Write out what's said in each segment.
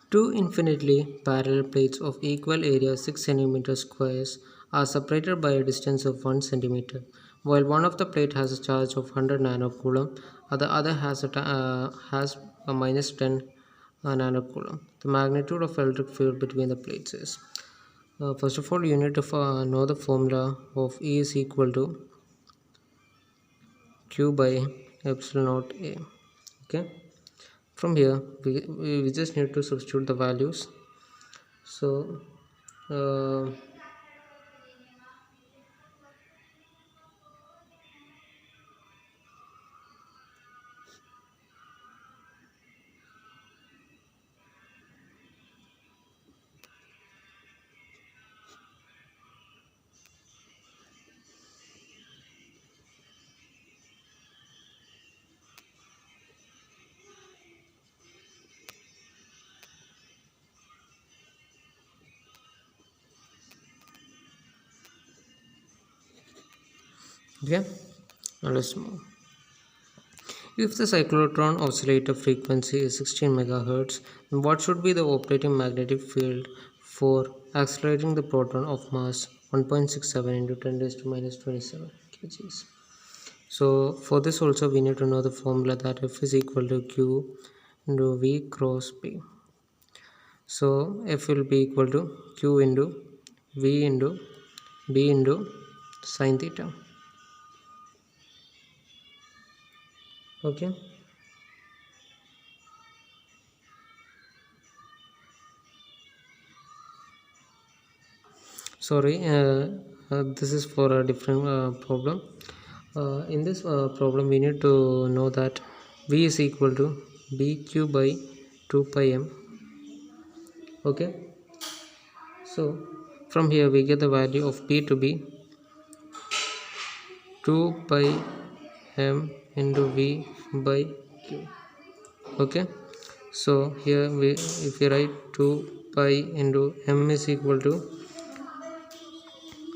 Two infinitely parallel plates of equal area 6 cm squares are separated by a distance of 1 cm. While one of the plate has a charge of 100 nanocoulomb, the other has a minus 10 nanocoulomb. The magnitude of electric field between the plates is. First of all, you need to know the formula of E is equal to Q by epsilon naught A. Okay. From here, we just need to substitute the values. So, uh, okay, now let's move. If the cyclotron oscillator frequency is 16 MHz, then what should be the operating magnetic field for accelerating the proton of mass 1.67 into 10 raised to minus 27 kgs? So for this also we need to know the formula that F is equal to Q into V cross P. So F will be equal to Q into V into B into sine theta. Okay. Sorry, this is for a different problem. In this problem we need to know that V is equal to BQ by 2 pi m. Okay, so from here we get the value of P to be 2 pi m into V by Q. Okay, so here we if we write 2 pi into m is equal to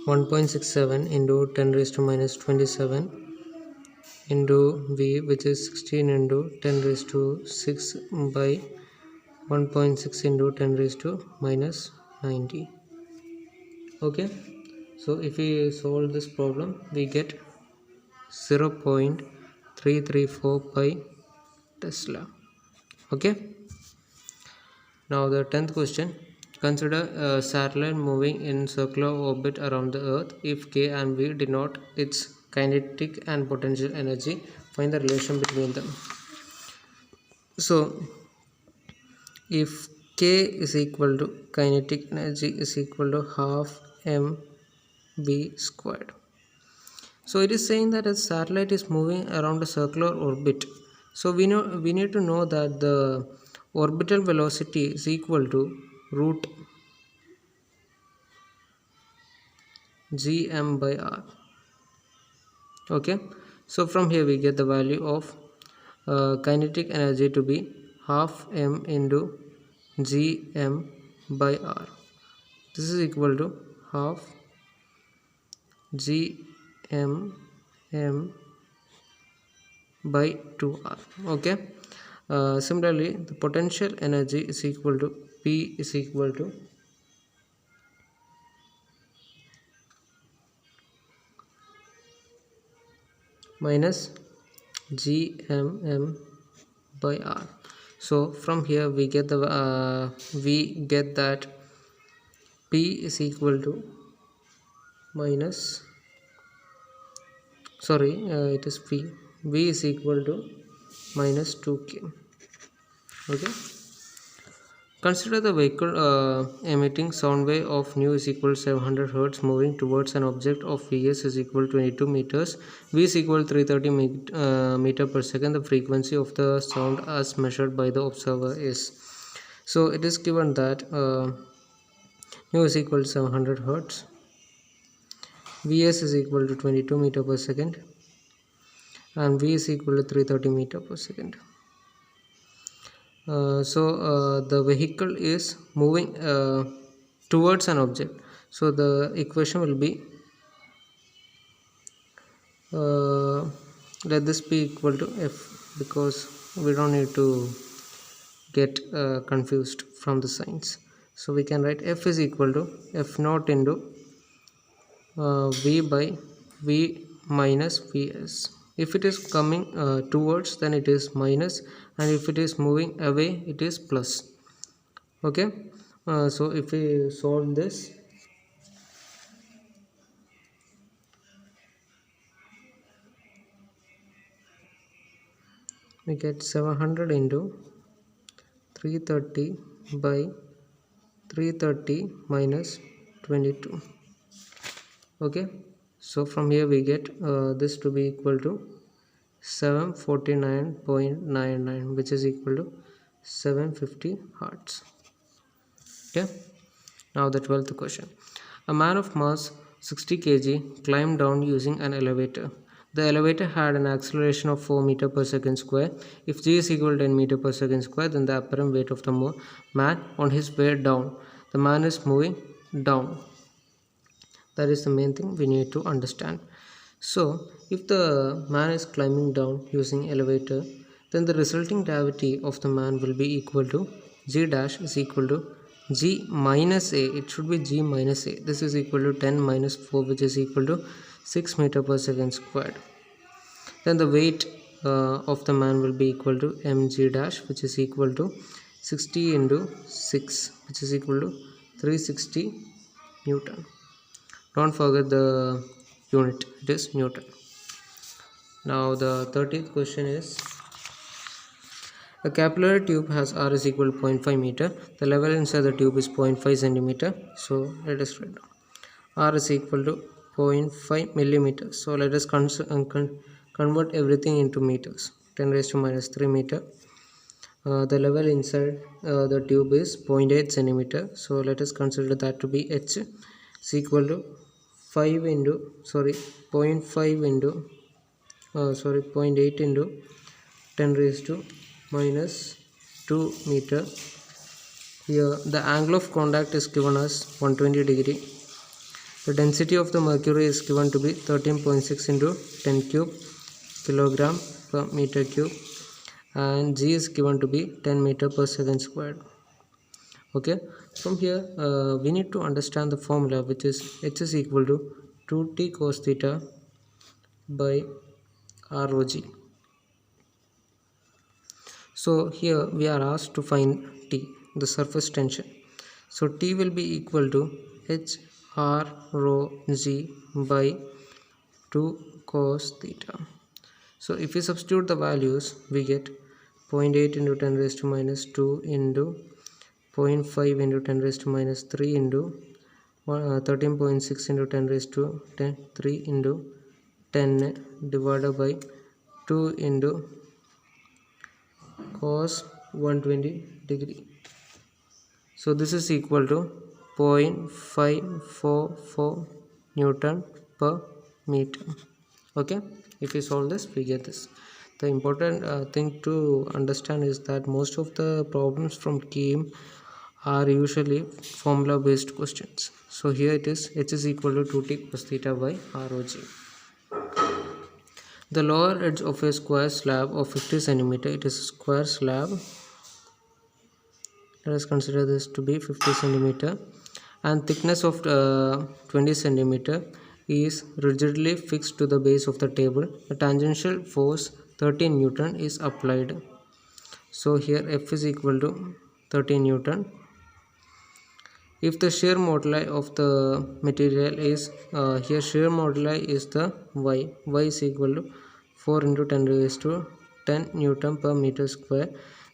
1.67 into 10 raised to minus 27 into V, which is 16 into 10 raised to 6 by 1.6 into 10 raised to minus 90. Okay, so if we solve this problem we get 0.334 pi Tesla. Okay, now the 10th question. Consider a satellite moving in circular orbit around the earth. If k and v denote its kinetic and potential energy, find the relation between them. So if k is equal to kinetic energy is equal to half m v squared, so it is saying that a satellite is moving around a circular orbit. So we need to know that the orbital velocity is equal to root gm by r. Okay, so from here we get the value of kinetic energy to be half m into gm by r. This is equal to half gm m by 2r. Okay, similarly the potential energy is equal to P is equal to minus gmm by r. So from here we get that P is equal to minus it is P. V is equal to minus 2k. Okay, consider the vehicle emitting sound wave of nu is equal to 700 Hz moving towards an object of Vs is equal to 22 meters. V is equal to 330 meter per second. The frequency of the sound as measured by the observer is. So it is given that nu is equal to 700 Hz. Vs is equal to 22 meter per second and V is equal to 330 meter per second. The vehicle is moving towards an object, so the equation will be let this be equal to F, because we don't need to get confused from the signs. So we can write F is equal to F naught into V by V minus Vs. If it is coming towards, then it is minus, and if it is moving away, it is plus. Okay, so if we solve this, we get 700 into 330 by 330 minus 22. Okay, so from here we get this to be equal to 749.99, which is equal to 750 hertz. Okay, now the 12th question. A man of mass 60 kg climbed down using an elevator. The elevator had an acceleration of 4 meter per second square. If g is equal to 10 meter per second square, then the apparent weight of the man on his way down. The man is moving down. That is the main thing we need to understand. So if the man is climbing down using elevator, then the resulting gravity of the man will be equal to g dash is equal to g minus a. It should be g minus a. This is equal to 10 minus 4, which is equal to 6 meter per second squared. Then the weight of the man will be equal to mg dash, which is equal to 60 into 6, which is equal to 360 Newton. Don't forget the unit, it is Newton. Now the 13th question is, a capillary tube has R is equal to 0.5 meter. The level inside the tube is 0.5 centimeter. So let us write down. R is equal to 0.5 millimeter. So let us convert everything into meters. 10 raised to minus 3 meter. The level inside the tube is 0.8 centimeter. So let us consider that to be H is equal to 0.5 into 0.8 into 10 raised to minus 2 meter. Here the angle of contact is given as 120 degree. The density of the mercury is given to be 13.6 into 10 cube kilogram per meter cube, and g is given to be 10 meter per second squared. Okay, from here we need to understand the formula, which is H is equal to 2t cos theta by ROG. So here we are asked to find T, the surface tension. So T will be equal to H R rho G by 2 cos theta. So if we substitute the values, we get 0.8 into 10 raised to minus 2 into 0.5 into 10 raised to minus 3 into 13.6 into 10 raised to 3 into 10 divided by 2 into cos 120 degree. So this is equal to 0.544 Newton per meter. Okay, if we solve this, we get this. The important thing to understand is that most of the problems from KEAM are usually formula based questions. So here it is, H is equal to 2t cos theta by ROG. The lower edge of a square slab of 50 cm, it is a square slab. Let us consider this to be 50 cm, and thickness of 20 cm is rigidly fixed to the base of the table. The tangential force 13 Newton is applied. So here F is equal to 13 Newton. If the shear moduli of the material is here shear moduli is the y is equal to 4 into 10 raised to 10 Newton per meter square,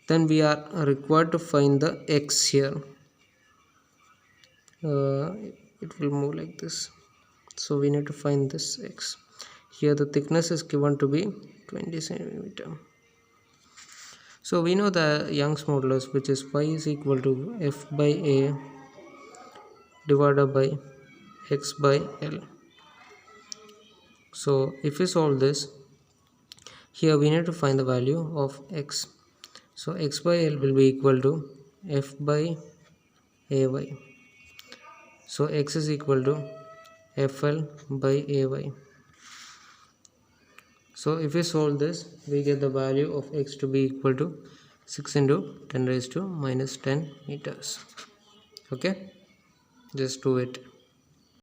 then we are required to find the x here. It will move like this, so we need to find this x. Here the thickness is given to be 20 centimeter. So we know the Young's modulus, which is y is equal to f by a divided by x by l. So if we solve this, here we need to find the value of x. So x by l will be equal to f by ay. So x is equal to fl by ay. So if we solve this, we get the value of x to be equal to 6 into 10 raised to minus 10 meters. Okay, just do it.